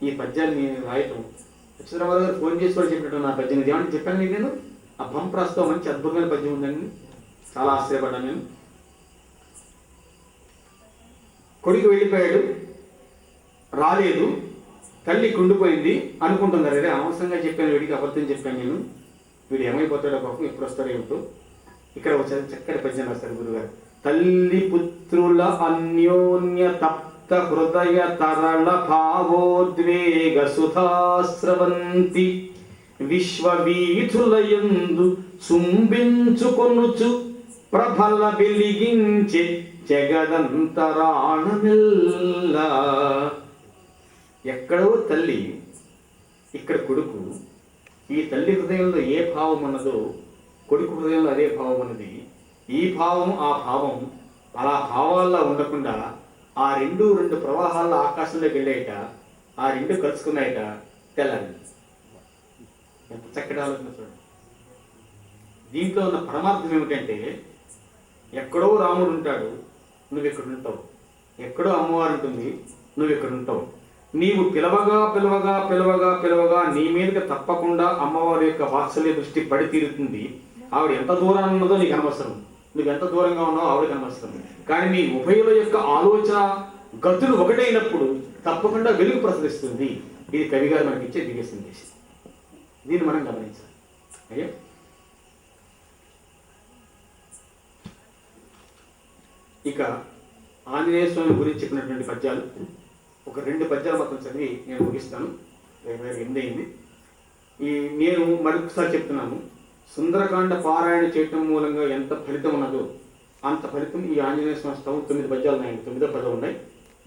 ఈ పద్యాన్ని నేను రాయటం అచ్యుతరావు గారు ఫోన్ చేసి కూడా చెప్పినట్టు నా పద్యం ఇది ఏమంటే చెప్పాను నీకు నేను ఆ పంప్రాస్తో మంచి అద్భుతమైన పద్యం ఉందండి. చాలా ఆశ్చర్యపడ్డాను నేను. కొడుకు వెళ్ళిపోయాడు, రాలేదు, తల్లి కుండిపోయింది అనుకుంటున్నారు. అదే అనవసరంగా చెప్పాను, వీడికి అబద్ధం చెప్పాను నేను, వీడు ఏమైపోతాడో పాపం, ఎప్పుడు వస్తాడో ఏమిటో. ఇక్కడ ఒక చక్కటి పద్యం రాస్తారు గురుగారు. తల్లి పుత్రుల అన్యోన్య తప్త హృదయ తరళ భావోద్వేగ సుధాస్రవంతి విశ్వవీధులయందు సుంబించుకొనుచు ప్రభల వెలిగించే జగదంతరాణమెల్లా. ఎక్కడో తల్లి, ఇక్కడ కొడుకు. ఈ తల్లి హృదయంలో ఏ భావం ఉన్నదో కొడుకు హృదయంలో అదే భావం ఉన్నది. ఈ భావం ఆ భావం అలా భావాల్లో ఉండకుండా ఆ రెండు ప్రవాహాల్లో ఆకాశంలోకి వెళ్ళాయట, ఆ రెండు కలుసుకున్నాయట తెల్లని. ఎంత చక్కటి ఆలోచన చూడండి. దీంట్లో ఉన్న పరమార్థం ఏమిటంటే, ఎక్కడో రాముడు ఉంటాడు, నువ్వు ఇక్కడ ఉంటావు. ఎక్కడో అమ్మవారు ఉంటుంది, నువ్వు ఇక్కడ ఉంటావు. నీవు పిలవగా పిలవగా పిలవగా పిలవగా నీ మీదకి తప్పకుండా అమ్మవారి యొక్క వాత్సల్య దృష్టి పడి తీరుతుంది. ఆవిడ ఎంత దూరాన్ని ఉన్నదో నీకు అనవసరం, నువ్వు ఎంత దూరంగా ఉన్నావో ఆవిడకి అనవసరం. కానీ నీ ఉభయుల యొక్క ఆలోచన గతులు ఒకటైనప్పుడు తప్పకుండా వెలుగు ప్రసరిస్తుంది. ఇది కవిగారు మనకి ఇచ్చే దివ్య సందేశం. దీన్ని మనం గమనించాలి. అయ్యా, ఇక ఆంజనేయ స్వామి గురించి చెప్పినటువంటి పద్యాలు ఒక 2 పద్యాలు మాత్రం చదివి నేను ముగిస్తాను. 8 అయింది. నేను మరొకసారి చెప్తున్నాను, సుందరకాండ పారాయణ చేయటం మూలంగా ఎంత ఫలితం ఉన్నదో అంత ఫలితం ఈ ఆంజనేయ స్వామి స్తవం 9 పద్యాలు ఉన్నాయండి. 9వ పదం ఉన్నాయి.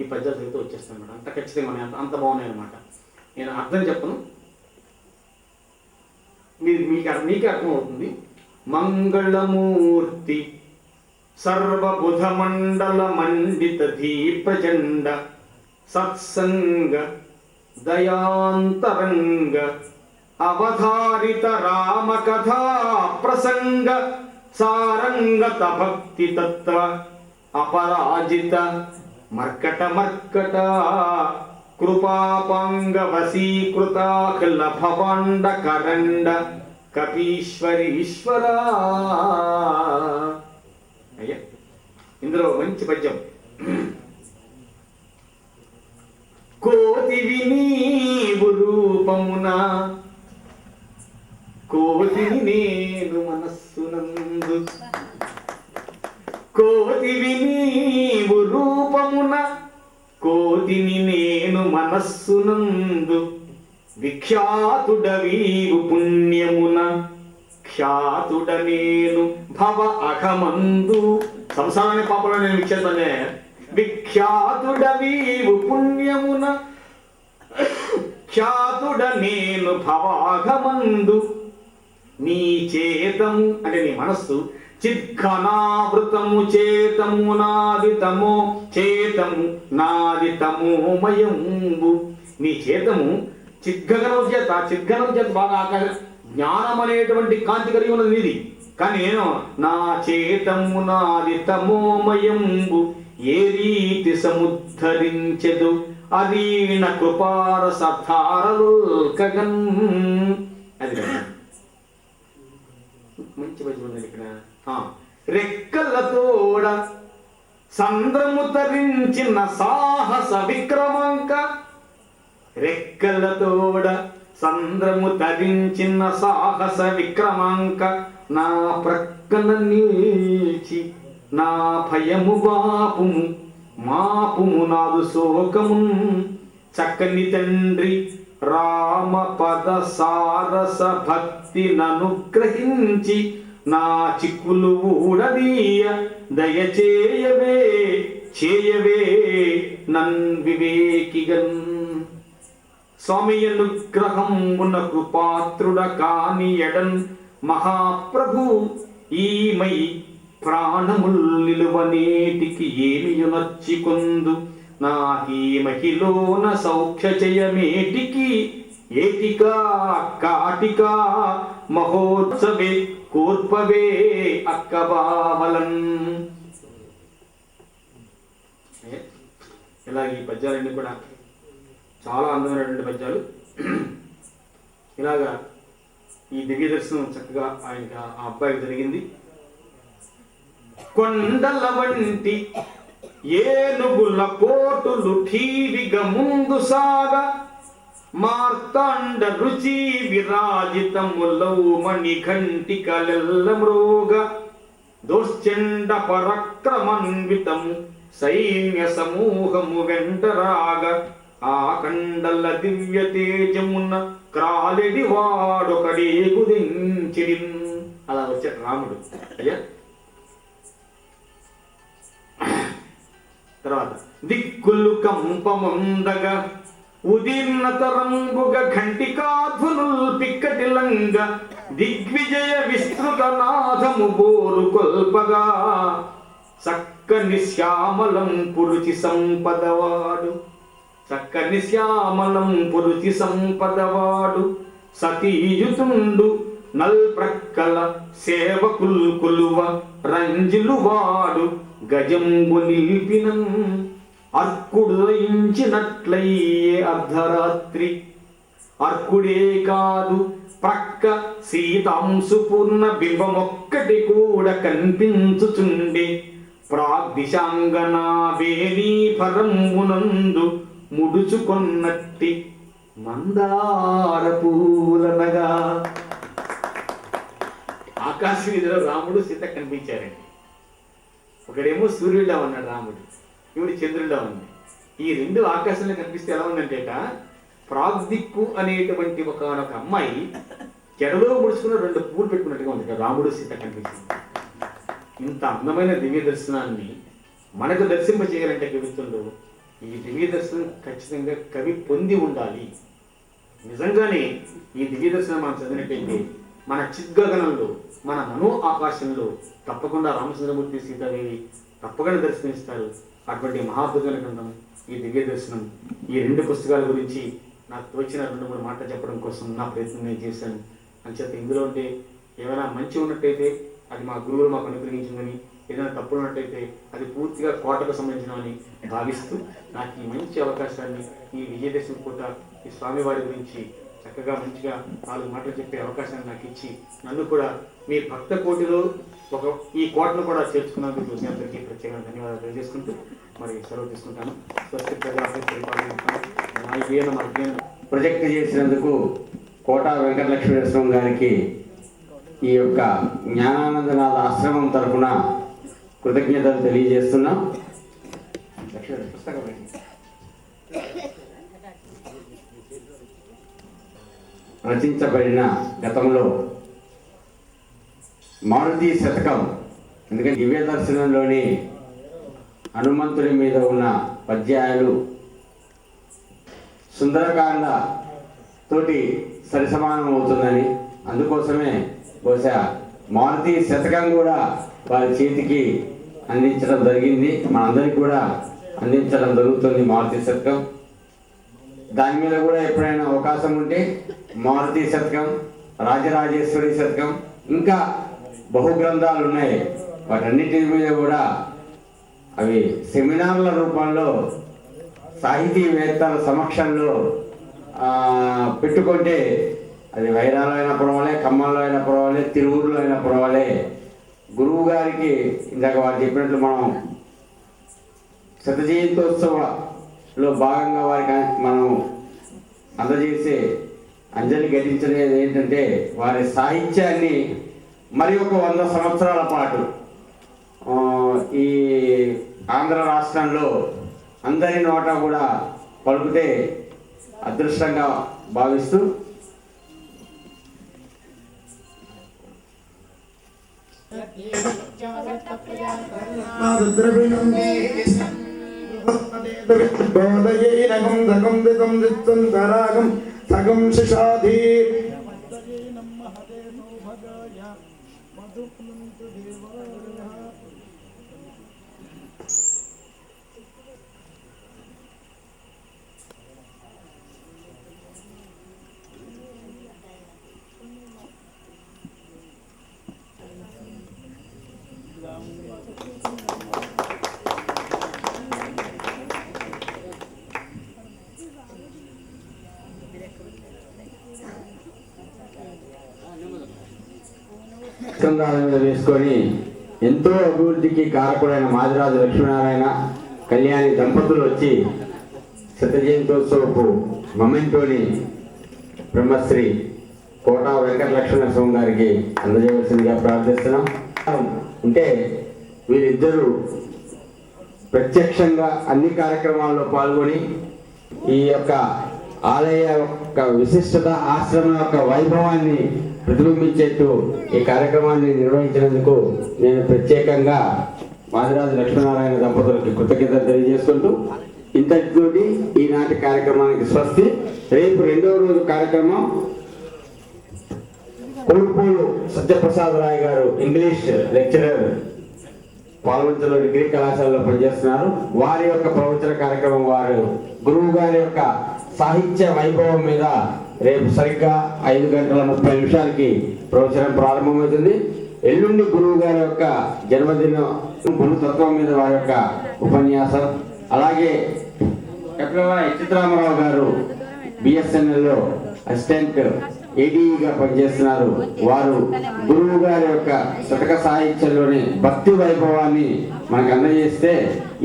ఈ పద్యాలు చదివితే వచ్చేస్తాను అన్నమాట. అంత ఖచ్చితంగా ఉన్నాయి, అంత బాగున్నాయి అన్నమాట. నేను అర్థం చెప్పను, మీకే అర్థమవుతుంది. మంగళమూర్తి సర్వబుధ మండల మండిత ధీ ప్రచండ సత్సంగ దయాంతరంగ అవధారిత రామకథా ప్రసంగ సారంగత భక్తి తత్వ అపరాజిత మర్కట మర్కట కృపాపాంగ వశీకృతాఖిల భవాండ కరండ కపీశ్వరీశ్వర. అయ్యా, ఇందులో మంచి పద్యం. కోతివి నీవు రూపమున, కోతిని నేను మనస్సునందు. కోతివి నీవు రూపమున, కోతిని నేను మనస్సునందు. విఖ్యాతుడవీవు పుణ్యమున, ఖ్యాతుడ నేను భవ అఘమందు. సంసారాన్ని పాపలో నేను విఖ్యాతనే. విఖ్యాతుడవీవు పుణ్యమున, ఖ్యాతుడ నేను భవాఘమందు. నీ చేతము అంటే నీ మనస్సు చిద్ఘనావృతము చేతము నాదితమో చేతము నాదితమోమయంబు. నీ చేతము చిద్ఘనం చేత బాగా జ్ఞానం అనేటువంటి కాంతి కలిగి ఉన్నది నీది. కానీ నేను నా చేతము నాదితమోమయంబు ఏ రీతి సముద్ధరించెదు అదీన కృపారస ధారలుల్కగన్. అది మంచి పద్యం ఉందండి ఇక్కడ. రెక్కలతోడ సంద్రము తరించిన సాహస విక్రమంక. రెక్కలతోడ సంద్రము తరించిన సాహస విక్రమంక. నా ప్రక్కన నిలిచి నా భయము బాపుము మాపుము నాదు శోకము. చక్కని తండ్రి రామ పద సారస భక్తి ననుగ్రహించి నా చిక్కులు ఊడదీయ దయచేయవే చేయవే నన్ వివేకిగన్. స్వామి అనుగ్రహం ఉన్న కృపాత్రుడ కాని ఎడన్ మహాప్రభు ఈమై ప్రాణముల్ నిలువనేటికి ఏమియునర్చికొందు. నాకీ మహిలోన సౌఖ్య జయమేటికి ఏటికా కాటికా మహోత్సవే కూర్పవే అక్కబావలన్. ఇలా ఈ పద్యాలన్నీ కూడా చాలా అందమైనటువంటి పద్యాలు. ఇలాగా ఈ దివ్య దర్శనం చక్కగా ఆయనకి ఆ అబ్బాయికి జరిగింది. కొండల వంటి ఏనుగుల కోటులు ఠీవిగా ముందు సాగ మార్తాండ రుచి విరాజితములౌ మణిఘంటికలెల్ల మ్రోగ దుశ్చండ పరక్రమన్వితము సైన్య సమూహము వెంటరాగ ఆ కండల దివ్య తేజమున్న క్రాలెడి వాడొకడేగు దించిడిన్. అలా వచ్చాడు రాముడు. అయ్యా తర్వాత దిక్కులు కంపముందగా ఉదీర్ణతరంబుగ ఘంటికాధ్వనుల్ పిక్కటిలంగ దిగ్విజయ విస్తృత నాథము బోరు కొల్పగా చక్కని శ్యామలం పురుచి సంపదవాడు, చక్కని శ్యామలం పురుచి సంపదవాడు సతీయుతుండు నల్ప్రక్కల సేవకుల్ కొలువ రంజిలు వాడు గజంబు నిల్పినం అర్కుడు దయించినట్లయ్యే అర్ధరాత్రి. అర్కుడే కాదు ప్రక్క సీతాంశు పూర్ణ బింబమొక్కటి కూడా కనిపించుచుండే ప్రాగ్దిశాంగనా వేణీ పరంబునందు ముడుచుకొన్నట్టి మందార పూలనగా. ఆకాశ వీధిలో రాముడు సీత కనిపించారండి. ఒకడేమో సూర్యుడిలా ఉన్నాడు రాముడు, ఇవిడు చంద్రుడిలా ఉంది. ఈ రెండు ఆకాశంలో కనిపిస్తే ఎలా ఉందంటేట ప్రాగ్దిక్కు అనేటువంటి ఒక అమ్మాయి చెడలో ముడుచుకున్న రెండు పూలు పెట్టుకున్నట్టుగా ఉంది రాముడు సీత కనిపిస్తుంది. ఇంత అందమైన దివ్య దర్శనాన్ని మనకు దర్శింప చేయాలంటే కవిత్వంలో ఈ దివ్య దర్శనం ఖచ్చితంగా కవి పొంది ఉండాలి. నిజంగానే ఈ దివ్య దర్శనం మనం చదివినట్టయితే మన చిద్గగనంలో మన మనో ఆకాశంలో తప్పకుండా రామచంద్రమూర్తి సీతాదేవి తప్పకుండా దర్శనమిస్తారు. అటువంటి మహాద్భుతమైన గ్రంథం ఈ దివ్య దర్శనం. ఈ రెండు పుస్తకాల గురించి నాకు తోచిన 2-3 మాటలు చెప్పడం కోసం నా ప్రయత్నం నేను చేశాను. అంచేత ఇందులో ఉంటే ఏమైనా మంచి ఉన్నట్టయితే అది మా గురువులు మాకు అనుగ్రహించిందని, ఏదైనా తప్పులు ఉన్నట్టయితే అది పూర్తిగా కోటకు సంబంధించినవని భావిస్తూ నాకు ఈ మంచి అవకాశాన్ని ఈ విజయదశమి పూట ఈ స్వామివారి గురించి చక్కగా మంచిగా 4 మాటలు చెప్పే అవకాశాన్ని నాకు ఇచ్చి నన్ను కూడా మీ భక్త కోటిలో ఈ కోటను కూడా చేర్చుకున్నందుకు మీ అందరికీ ప్రత్యేకంగా ధన్యవాదాలు తెలియజేసుకుంటూ మరి సెలవు తీసుకుంటాను. ప్రొజెక్ట్ చేసినందుకు కోట వెంకటలక్ష్మీనరసింహం గారికి ఈ యొక్క జ్ఞానానందనాథ ఆశ్రమం తరఫున కృతజ్ఞతలు తెలియజేస్తున్నాం. రచించబడిన గతంలో మారుతి శతకం, ఎందుకంటే దివ్య దర్శనంలోని హనుమంతుడి మీద ఉన్న పద్యాలు సుందరకాండ తోటి సరిసమానం అవుతుందని, అందుకోసమే బహుశా మారుతి శతకం కూడా వారి చేతికి అందించడం జరిగింది. మనందరికీ కూడా అందించడం జరుగుతుంది మారుతి శతకం. దాని మీద కూడా ఎప్పుడైనా అవకాశం ఉంటే మారుతి శతకం, రాజరాజేశ్వరి శతకం, ఇంకా బహుగ్రంథాలు ఉన్నాయి. వాటన్నిటి మీద కూడా అవి సెమినార్ల రూపంలో సాహితీవేత్తల సమక్షంలో పెట్టుకుంటే అది వైరాలో అయినా పర్వాలే, ఖమ్మంలో అయినా పర్వాలే, తిరువురులో అయినా పర్వాలే, గురువు గారికి ఇందాక వారు చెప్పినట్లు మనం శతజయంతోత్సవలో భాగంగా వారికి మనం అందజేసే అంజలి ఘటించలేదు ఏంటంటే వారి సాహిత్యాన్ని మరి ఒక 100 సంవత్సరాల పాటు ఈ ఆంధ్ర రాష్ట్రంలో అందరి నోట కూడా పలుకుతే అదృష్టంగా భావిస్తూ సగం శిషాధీ స్కంధాల మీద వేసుకొని ఎంతో అభివృద్ధికి కారకుడైన మాదిరాజు లక్ష్మీనారాయణ కళ్యాణి దంపతులు వచ్చి శత జయంతోత్సవపు మొమెంటోని బ్రహ్మశ్రీ కోటా వెంకట లక్ష్మణ స్వామి గారికి అందజేయవలసిందిగా ప్రార్థిస్తున్నాం. అంటే వీరిద్దరూ ప్రత్యక్షంగా అన్ని కార్యక్రమాల్లో పాల్గొని ఈ యొక్క ఆలయ యొక్క విశిష్టత, ఆశ్రమం యొక్క వైభవాన్ని ప్రతిబింబించేట్టు ఈ కార్యక్రమాన్ని నిర్వహించినందుకు నేను ప్రత్యేకంగా మాదిరాజు లక్ష్మీనారాయణ దంపతులకి కృతజ్ఞతలు తెలియజేసుకుంటూ ఇంతటితోటి ఈనాటి కార్యక్రమానికి స్వస్తి. రేపు 2వ రోజు కార్యక్రమం కోల్పూలు సత్యప్రసాద్ రాయ్ గారు ఇంగ్లీష్ లెక్చరర్, పాల్వంచలో డిగ్రీ కళాశాలలో పనిచేస్తున్నారు. వారి యొక్క ప్రవచన కార్యక్రమం, వారు గురువు గారి యొక్క సాహిత్య వైభవం మీద రేపు సరిగ్గా 5:30 ప్రవచనం ప్రారంభమవుతుంది. ఎల్లుండి గురువు గారి యొక్క జన్మదినం, గురుతత్వం మీద వారి యొక్క ఉపన్యాసం. అలాగే కపిలవాయి చిత్రామరావు గారు బిఎస్ఎన్ఎల్లో అసిస్టెంట్ ఏడీగా పనిచేస్తున్నారు. వారు గురువు గారి యొక్క శతక సాహిత్యంలోని భక్తి వైభవాన్ని మనకు అందజేస్తే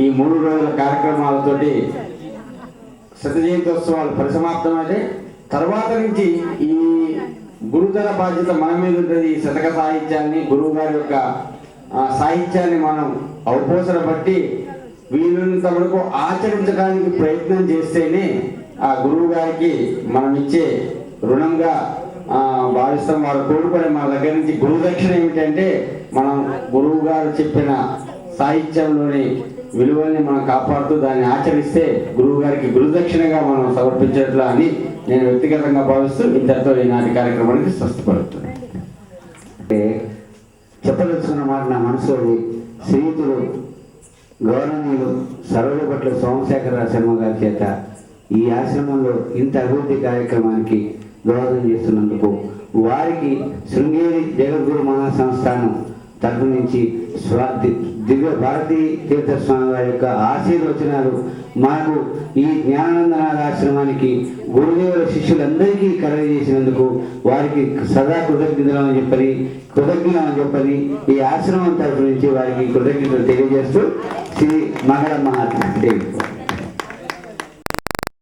ఈ 3 రోజుల కార్యక్రమాలతోటి శత జయంతోత్సవాలు పరిసమాప్తమైతే తర్వాత నుంచి ఈ గురుతర బాధ్యత మన మీద ఉంటుంది. ఈ శతక సాహిత్యాన్ని, గురువు గారి యొక్క సాహిత్యాన్ని మనం అవపోసన బట్టి వీలున్నంత వరకు ఆచరించడానికి ప్రయత్నం చేస్తేనే ఆ గురువు గారికి మనం ఇచ్చే రుణంగా భావిస్తాం. వారు కోరుకునే మన దగ్గర నుంచి గురుదక్షిణ ఏమిటంటే మనం గురువు గారు చెప్పిన సాహిత్యంలోని విలువల్ని మనం కాపాడుతూ దాన్ని ఆచరిస్తే గురువు గారికి గురుదక్షిణగా మనం సమర్పించట్లా అని నేను వ్యక్తిగతంగా భావిస్తూ ఇంతటితో ఈనాటి కార్యక్రమానికి స్వస్థపడుతున్నాను. చెప్పదలుచుకున్న మాట నా మనసులో శ్రీయుతులు గౌరవనీయులు సర్వపట్ల సోమశేఖర శర్మ గారి చేత ఈ ఆశ్రమంలో ఇంత అభివృద్ధి కార్యక్రమానికి దోహదం చేస్తున్నందుకు వారికి శృంగేరి జగద్గురు మహాసంస్థానం తరఫు నుంచి దివ్య భారతీ తీర్థస్వామి వారి యొక్క ఆశీర్వచనాలు మాకు ఈ జ్ఞానానందనాథ ఆశ్రమానికి గురుదేవుల శిష్యులందరికీ కలగజేసినందుకు వారికి సదా కృతజ్ఞతలని చెప్పని ఈ ఆశ్రమం తరఫు నుంచి వారికి కృతజ్ఞతలు తెలియజేస్తూ శ్రీ మంగళ మహాత్మ దేవి.